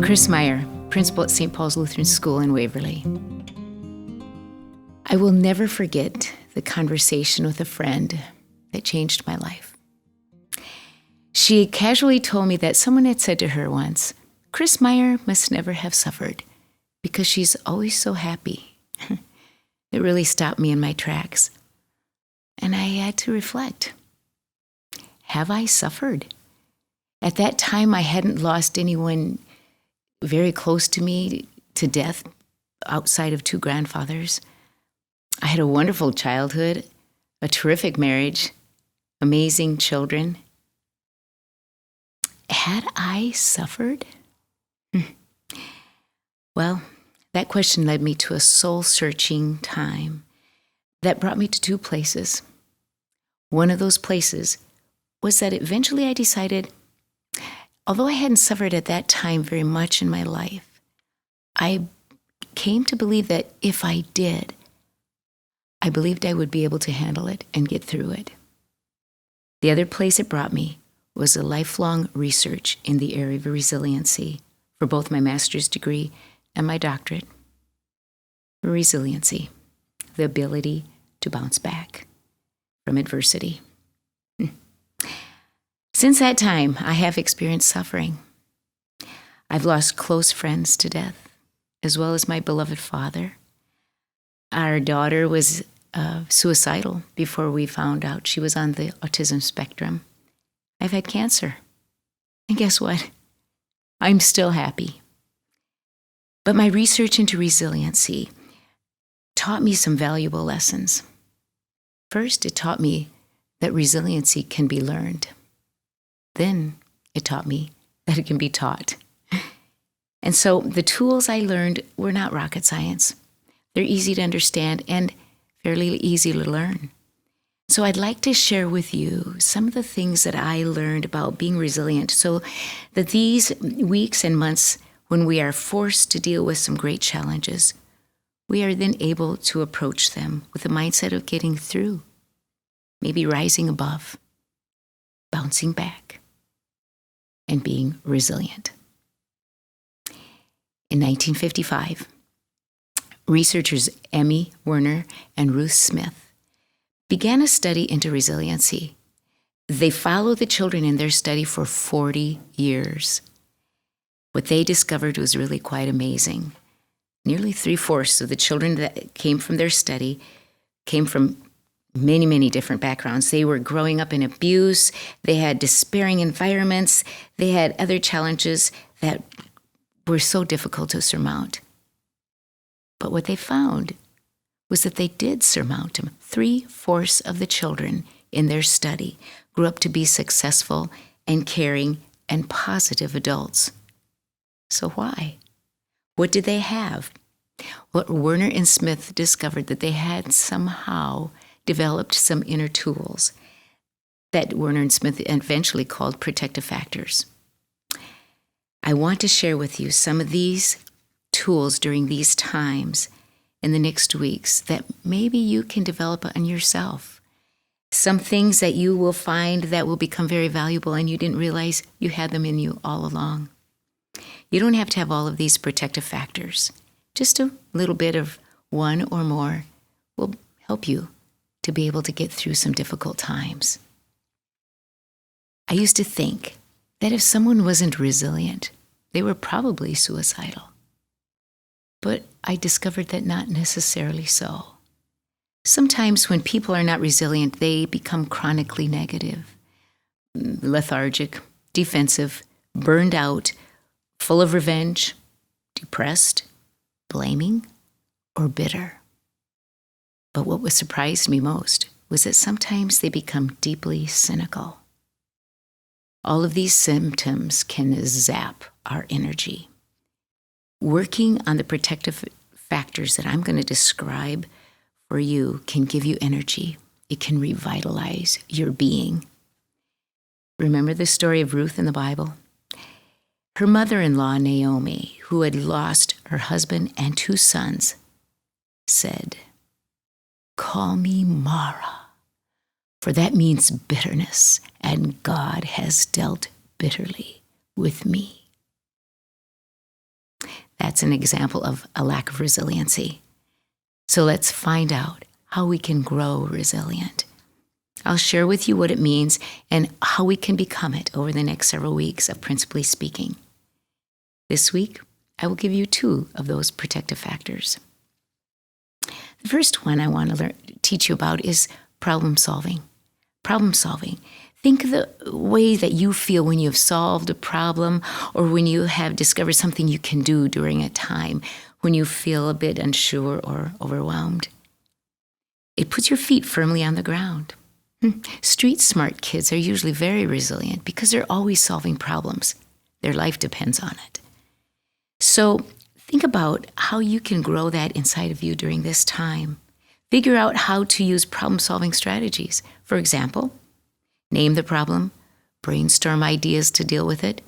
Chris Meyer, principal at St. Paul's Lutheran School in Waverly. I will never forget the conversation with a friend that changed my life. She casually told me that someone had said to her once, "Chris Meyer must never have suffered because she's always so happy." It really stopped me in my tracks. And I had to reflect. Have I suffered? At that time, I hadn't lost anyone very close to me to death outside of two grandfathers. I had a wonderful childhood, a terrific marriage, amazing children. Had I suffered? Well, that question led me to a soul-searching time that brought me to two places. One of those places was that eventually I decided, although I hadn't suffered at that time very much in my life, I came to believe that if I did, I believed I would be able to handle it and get through it. The other place it brought me was a lifelong research in the area of resiliency for both my master's degree and my doctorate. Resiliency, the ability to bounce back from adversity. Since that time, I have experienced suffering. I've lost close friends to death, as well as my beloved father. Our daughter was suicidal before we found out she was on the autism spectrum. I've had cancer. And guess what? I'm still happy. But my research into resiliency taught me some valuable lessons. First, it taught me that resiliency can be learned. Then it taught me that it can be taught. And so the tools I learned were not rocket science. They're easy to understand and fairly easy to learn. So I'd like to share with you some of the things that I learned about being resilient so that these weeks and months when we are forced to deal with some great challenges, we are then able to approach them with the mindset of getting through, maybe rising above, bouncing back, and being resilient. In 1955, researchers Emmy Werner and Ruth Smith began a study into resiliency. They followed the children in their study for 40 years. What they discovered was really quite amazing. Nearly 3/4 of the children that came from their study came from many, many different backgrounds. They were growing up in abuse, they had despairing environments, they had other challenges that were so difficult to surmount. But what they found was that they did surmount them. 3/4 of the children in their study grew up to be successful and caring and positive adults. So why? What did they have? Well, Werner and Smith discovered that they had somehow developed some inner tools that Werner and Smith eventually called protective factors. I want to share with you some of these tools during these times in the next weeks that maybe you can develop on yourself. Some things that you will find that will become very valuable and you didn't realize you had them in you all along. You don't have to have all of these protective factors. Just a little bit of one or more will help you to be able to get through some difficult times. I used to think that if someone wasn't resilient, they were probably suicidal. But I discovered that not necessarily so. Sometimes when people are not resilient, they become chronically negative, lethargic, defensive, burned out, full of revenge, depressed, blaming, or bitter. But what surprised me most was that sometimes they become deeply cynical. All of these symptoms can zap our energy. Working on the protective factors that I'm going to describe for you can give you energy. It can revitalize your being. Remember the story of Ruth in the Bible? Her mother-in-law, Naomi, who had lost her husband and 2 sons, said, "Call me Mara, for that means bitterness, and God has dealt bitterly with me." That's an example of a lack of resiliency. So let's find out how we can grow resilient. I'll share with you what it means and how we can become it over the next several weeks of Principally Speaking. This week, I will give you 2 of those protective factors. The first one I want to teach you about is problem solving. Problem solving. Think of the way that you feel when you've solved a problem or when you have discovered something you can do during a time when you feel a bit unsure or overwhelmed. It puts your feet firmly on the ground. Street smart kids are usually very resilient because they're always solving problems. Their life depends on it. So think about how you can grow that inside of you during this time. Figure out how to use problem-solving strategies. For example, name the problem, brainstorm ideas to deal with it,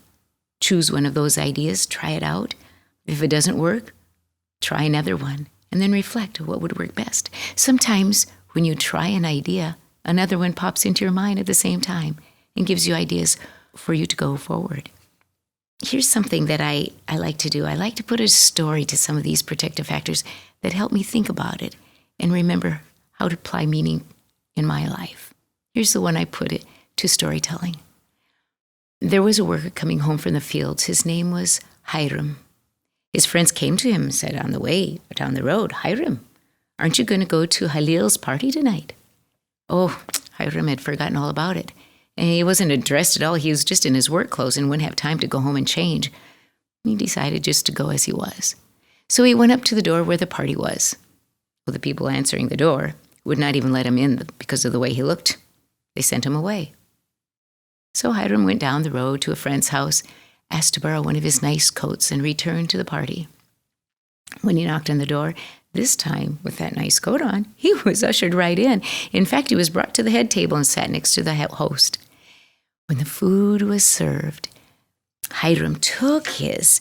choose one of those ideas, try it out. If it doesn't work, try another one, and then reflect what would work best. Sometimes when you try an idea, another one pops into your mind at the same time and gives you ideas for you to go forward. Here's something that I like to do. I like to put a story to some of these protective factors that help me think about it and remember how to apply meaning in my life. Here's the one I put it to storytelling. There was a worker coming home from the fields. His name was Hiram. His friends came to him and said on the way down the road, "Hiram, aren't you going to go to Halil's party tonight?" Oh, Hiram had forgotten all about it. And he wasn't dressed at all. He was just in his work clothes and wouldn't have time to go home and change. He decided just to go as he was. So he went up to the door where the party was. Well, the people answering the door would not even let him in because of the way he looked. They sent him away. So Hiram went down the road to a friend's house, asked to borrow one of his nice coats, and returned to the party. When he knocked on the door, this time with that nice coat on, he was ushered right in. In fact, he was brought to the head table and sat next to the host. When the food was served, Hiram took his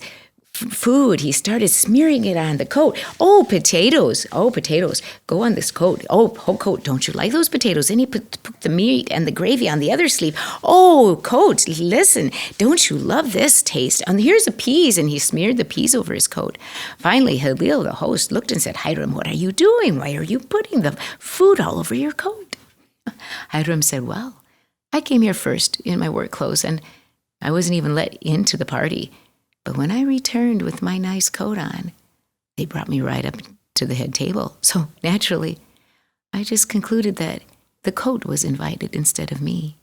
food. He started smearing it on the coat. "Oh, potatoes. Oh, potatoes. Go on this coat. Oh, coat. Don't you like those potatoes?" And he put the meat and the gravy on the other sleeve. "Oh, coat. Listen. Don't you love this taste? And here's the peas." And he smeared the peas over his coat. Finally, Halil, the host, looked and said, "Hiram, what are you doing? Why are you putting the food all over your coat?" Hiram said, "Well, I came here first in my work clothes, and I wasn't even let into the party. But when I returned with my nice coat on, they brought me right up to the head table. So naturally, I just concluded that the coat was invited instead of me."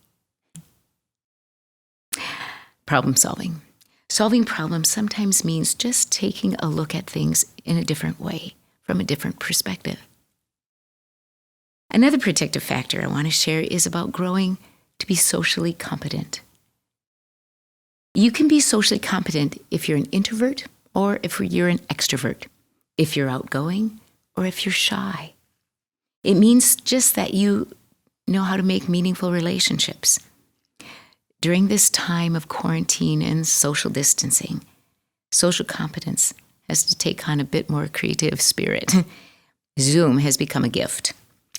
Problem solving. Solving problems sometimes means just taking a look at things in a different way, from a different perspective. Another protective factor I want to share is about growing to be socially competent. You can be socially competent if you're an introvert or if you're an extrovert, if you're outgoing or if you're shy. It means just that you know how to make meaningful relationships. During this time of quarantine and social distancing, social competence has to take on a bit more creative spirit. Zoom has become a gift.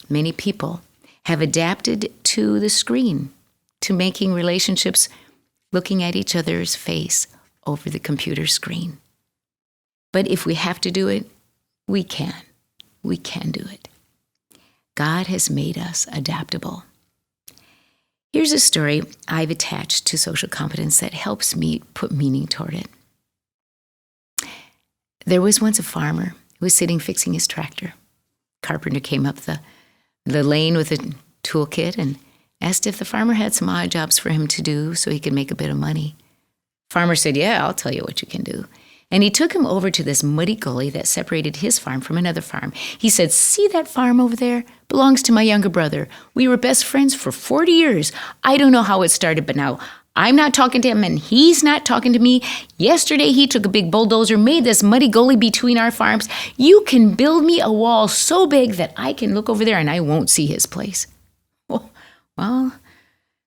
Many people have adapted to the screen, to making relationships looking at each other's face over the computer screen. But if we have to do it, we can. We can do it. God has made us adaptable. Here's a story I've attached to social competence that helps me put meaning toward it. There was once a farmer who was sitting fixing his tractor. Carpenter came up the lane with a toolkit and asked if the farmer had some odd jobs for him to do so he could make a bit of money. Farmer said, "Yeah, I'll tell you what you can do." And he took him over to this muddy gully that separated his farm from another farm. He said, "See that farm over there? Belongs to my younger brother. We were best friends for 40 years. I don't know how it started, but now I'm not talking to him and he's not talking to me. Yesterday he took a big bulldozer, made this muddy gully between our farms. You can build me a wall so big that I can look over there and I won't see his place." Well,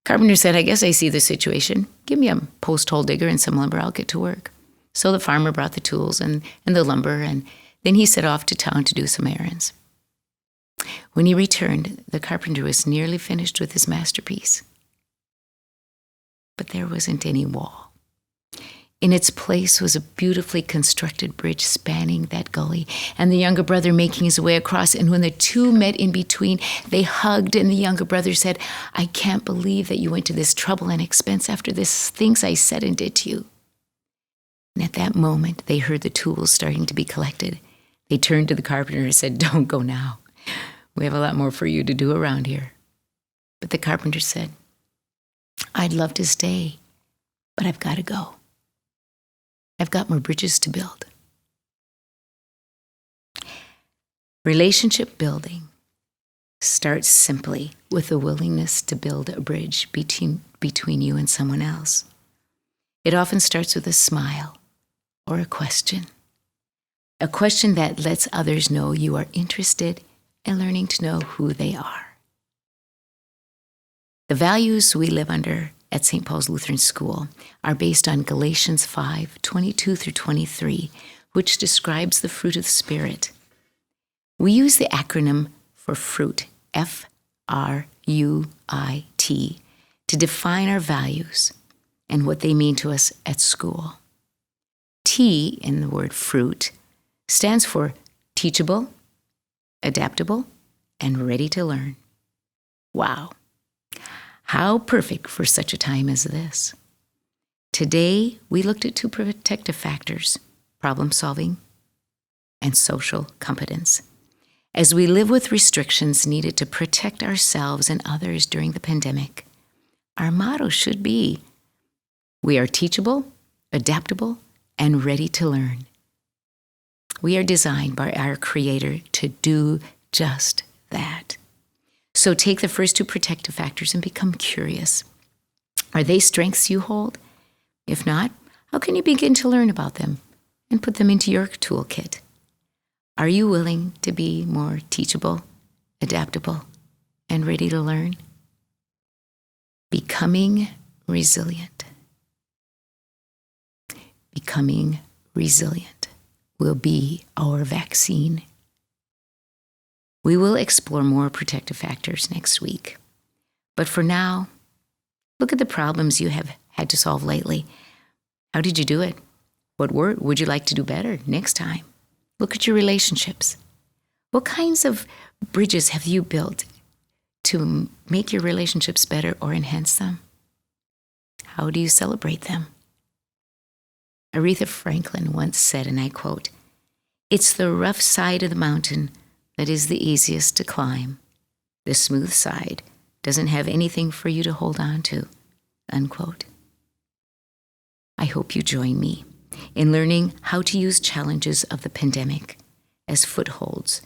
Carpenter said, "I guess I see the situation. Give me a post hole digger and some lumber. I'll get to work." So the farmer brought the tools and the lumber, and then he set off to town to do some errands. When he returned, the carpenter was nearly finished with his masterpiece. But there wasn't any wall. In its place was a beautifully constructed bridge spanning that gully, and the younger brother making his way across. And when the two met in between, they hugged, and the younger brother said, "I can't believe that you went to this trouble and expense after this things I said and did to you." And at that moment, they heard the tools starting to be collected. They turned to the carpenter and said, "Don't go now. We have a lot more for you to do around here." But the carpenter said, "I'd love to stay, but I've got to go. I've got more bridges to build." Relationship building starts simply with the willingness to build a bridge between you and someone else. It often starts with a smile or a question that lets others know you are interested in learning to know who they are. The values we live under at St. Paul's Lutheran School are based on Galatians 5:22 through 23, which describes the fruit of the Spirit. We use the acronym for fruit, FRUIT, to define our values and what they mean to us at school. T in the word fruit stands for teachable, adaptable, and ready to learn. Wow. How perfect for such a time as this. Today, we looked at two protective factors, problem solving and social competence. As we live with restrictions needed to protect ourselves and others during the pandemic, our motto should be, we are teachable, adaptable, and ready to learn. We are designed by our Creator to do just that. So take the first two protective factors and become curious. Are they strengths you hold? If not, how can you begin to learn about them and put them into your toolkit? Are you willing to be more teachable, adaptable, and ready to learn? Becoming resilient. Becoming resilient will be our vaccine. We will explore more protective factors next week. But for now, look at the problems you have had to solve lately. How did you do it? What would you like to do better next time? Look at your relationships. What kinds of bridges have you built to make your relationships better or enhance them? How do you celebrate them? Aretha Franklin once said, and I quote, "It's the rough side of the mountain that is the easiest to climb. The smooth side doesn't have anything for you to hold on to," unquote. I hope you join me in learning how to use challenges of the pandemic as footholds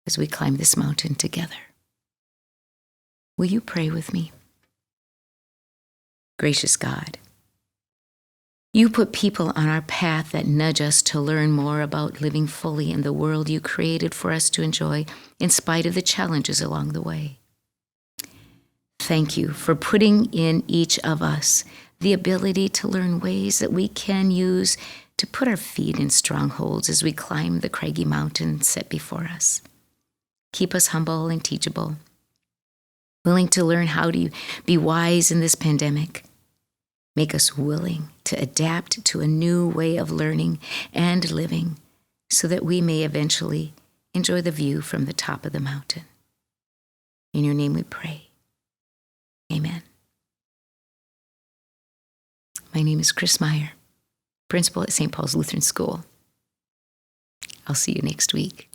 as we climb this mountain together. Will you pray with me? Gracious God, you put people on our path that nudge us to learn more about living fully in the world you created for us to enjoy in spite of the challenges along the way. Thank you for putting in each of us the ability to learn ways that we can use to put our feet in strongholds as we climb the craggy mountain set before us. Keep us humble and teachable, willing to learn how to be wise in this pandemic. Make us willing to adapt to a new way of learning and living so that we may eventually enjoy the view from the top of the mountain. In your name we pray. Amen. My name is Chris Meyer, principal at St. Paul's Lutheran School. I'll see you next week.